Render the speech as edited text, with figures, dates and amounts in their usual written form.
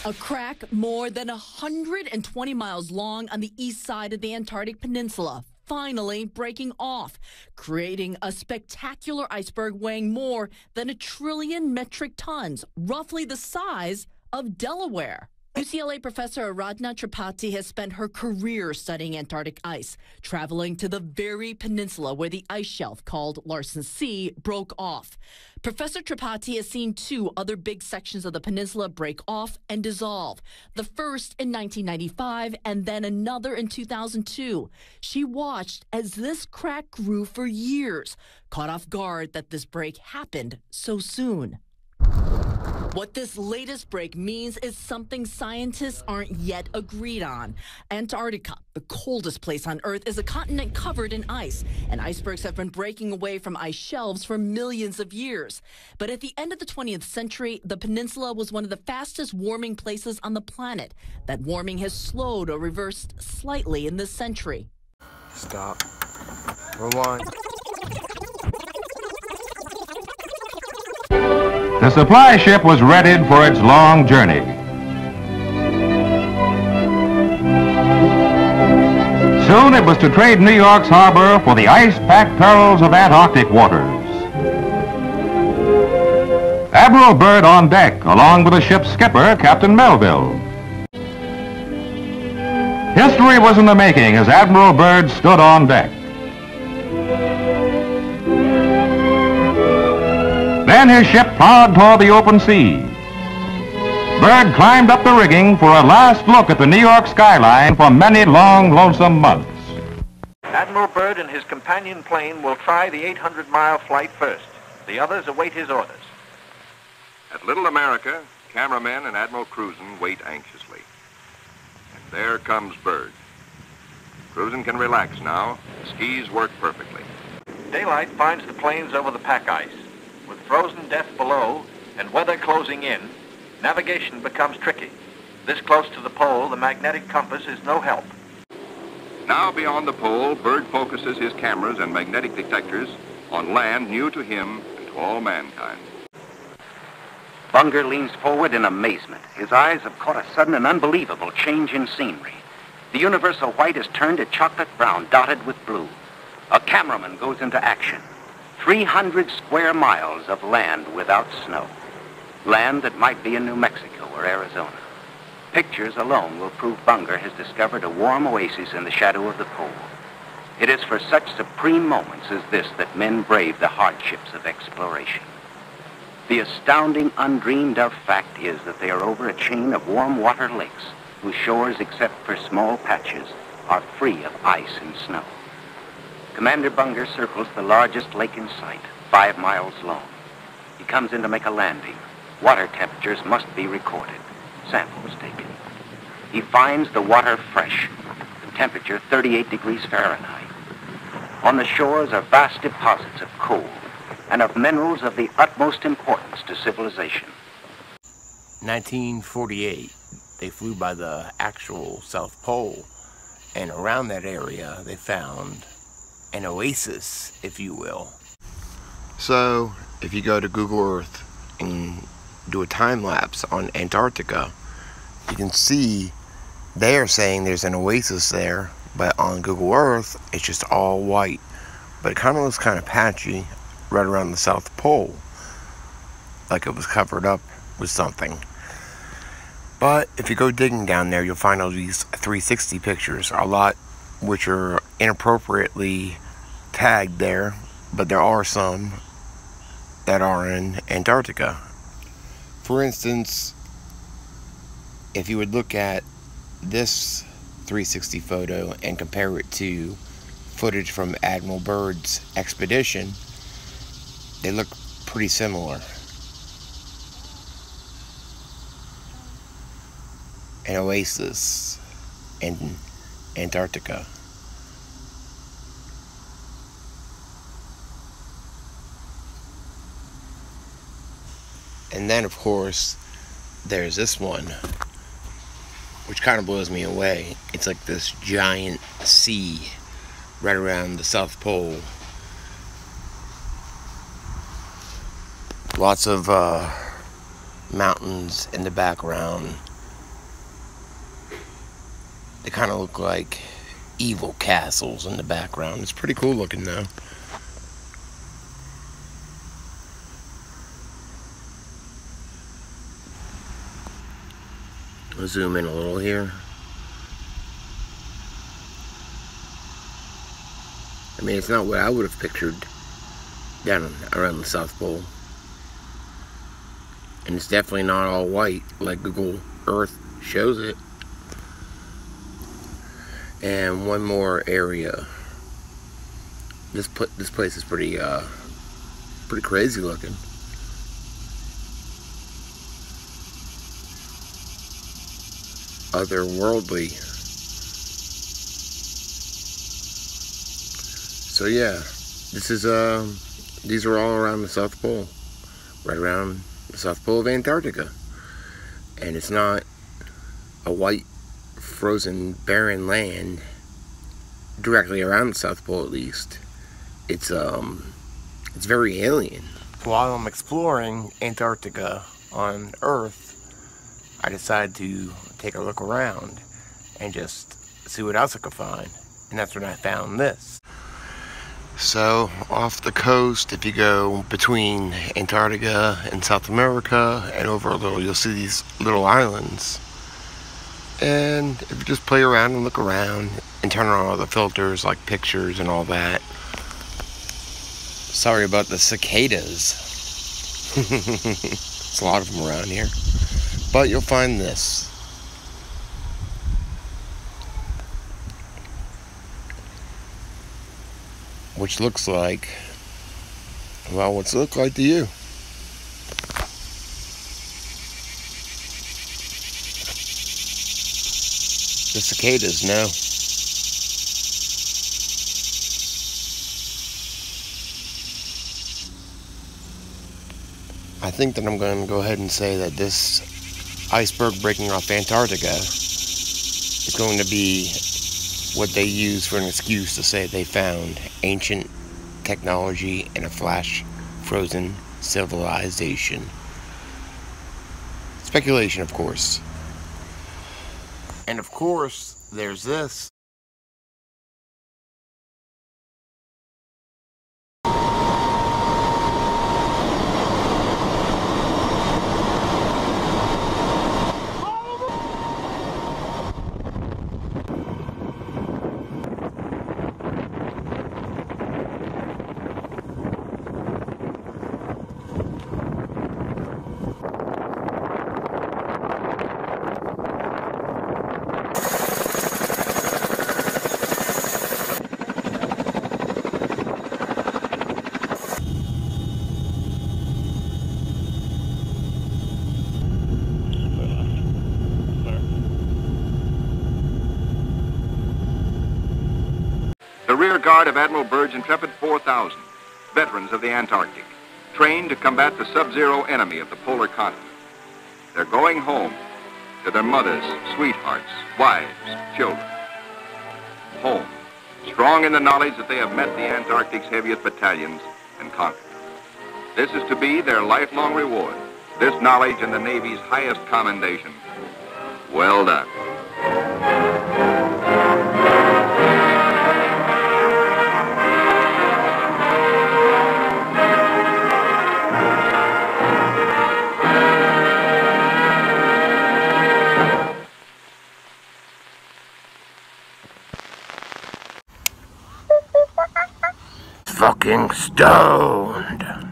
A crack more than 120 miles long on the east side of the Antarctic Peninsula, finally breaking off, creating a spectacular iceberg weighing more than 1 trillion metric tons, roughly the size of Delaware. UCLA professor Aradhana Tripathi has spent her career studying Antarctic ice, traveling to the very peninsula where the ice shelf called Larsen C broke off. Professor Tripathi has seen 2 other big sections of the peninsula break off and dissolve, the first in 1995 and then another in 2002. She watched as this crack grew for years, caught off guard that this break happened so soon. What this latest break means is something scientists aren't yet agreed on. Antarctica, the coldest place on Earth, is a continent covered in ice, and icebergs have been breaking away from ice shelves for millions of years. But at the end of the 20th century, the peninsula was one of the fastest warming places on the planet. That warming has slowed or reversed slightly in this century. Stop. Rewind. The supply ship was readied for its long journey. Soon it was to trade New York's harbor for the ice-packed perils of Antarctic waters. Admiral Byrd on deck, along with the ship's skipper, Captain Melville. History was in the making as Admiral Byrd stood on deck. Then his ship plowed toward the open sea. Byrd climbed up the rigging for a last look at the New York skyline for many long, lonesome months. Admiral Byrd and his companion plane will try the 800-mile flight first. The others await his orders. At Little America, cameramen and Admiral Cruzen wait anxiously. And there comes Byrd. Cruzen can relax now. The skis work perfectly. Daylight finds the planes over the pack ice. With frozen depth below and weather closing in, navigation becomes tricky. This close to the pole, the magnetic compass is no help. Now beyond the pole, Byrd focuses his cameras and magnetic detectors on land new to him and to all mankind. Bunger leans forward in amazement. His eyes have caught a sudden and unbelievable change in scenery. The universal white is turned to chocolate brown, dotted with blue. A cameraman goes into action. 300 square miles of land without snow. Land that might be in New Mexico or Arizona. Pictures alone will prove Bunger has discovered a warm oasis in the shadow of the pole. It is for such supreme moments as this that men brave the hardships of exploration. The astounding, undreamed of fact is that they are over a chain of warm water lakes whose shores, except for small patches, are free of ice and snow. Commander Bunger circles the largest lake in sight, 5 miles long. He comes in to make a landing. Water temperatures must be recorded. Samples taken. He finds the water fresh, the temperature 38 degrees Fahrenheit. On the shores are vast deposits of coal and of minerals of the utmost importance to civilization. 1948, they flew by the actual South Pole, and around that area they found an oasis, if you will. So, if you go to Google Earth and do a time lapse on Antarctica, you can see they are saying there's an oasis there, but on Google Earth, it's just all white. But it kind of looks kind of patchy right around the South Pole, like it was covered up with something. But if you go digging down there, you'll find all these 360 pictures, a lot which are inappropriately tagged there, but there are some that are in Antarctica. For instance, if you would look at this 360 photo and compare it to footage from Admiral Byrd's expedition, they look pretty similar. An oasis in Antarctica. And then, of course, there's this one, which kind of blows me away. It's like this giant sea right around the South Pole. Lots of mountains in the background, They kind of look like evil castles in the background. It's pretty cool looking though. I'll zoom in a little here. I mean, it's not what I would have pictured down around the South Pole. And it's definitely not all white like Google Earth shows it. And one more area. This place is pretty crazy looking. Otherworldly. So yeah, these are all around the South Pole, right around the South Pole of Antarctica, and it's not a white, frozen, barren land directly around the South Pole. At least, it's very alien. While I'm exploring Antarctica on Earth, I decided to take a look around and just see what else I could find, and that's when I found this. So off the coast, if you go between Antarctica and South America and over a little, you'll see these little islands. And if you just play around and look around and turn on all the filters like pictures and all that. Sorry about the cicadas. There's a lot of them around here. But you'll find this. Which looks like, well, what's it look like to you? The cicadas, no. I think that I'm going to go ahead and say that this iceberg breaking off Antarctica is going to be what they use for an excuse to say they found ancient technology in a flash frozen civilization. Speculation, of course. And of course, there's this. The rear guard of Admiral Byrd's intrepid 4,000, veterans of the Antarctic, trained to combat the sub-zero enemy of the polar continent. They're going home to their mothers, sweethearts, wives, children. Home, strong in the knowledge that they have met the Antarctic's heaviest battalions and conquered. This is to be their lifelong reward, this knowledge and the Navy's highest commendation. Well done. Fucking stoned.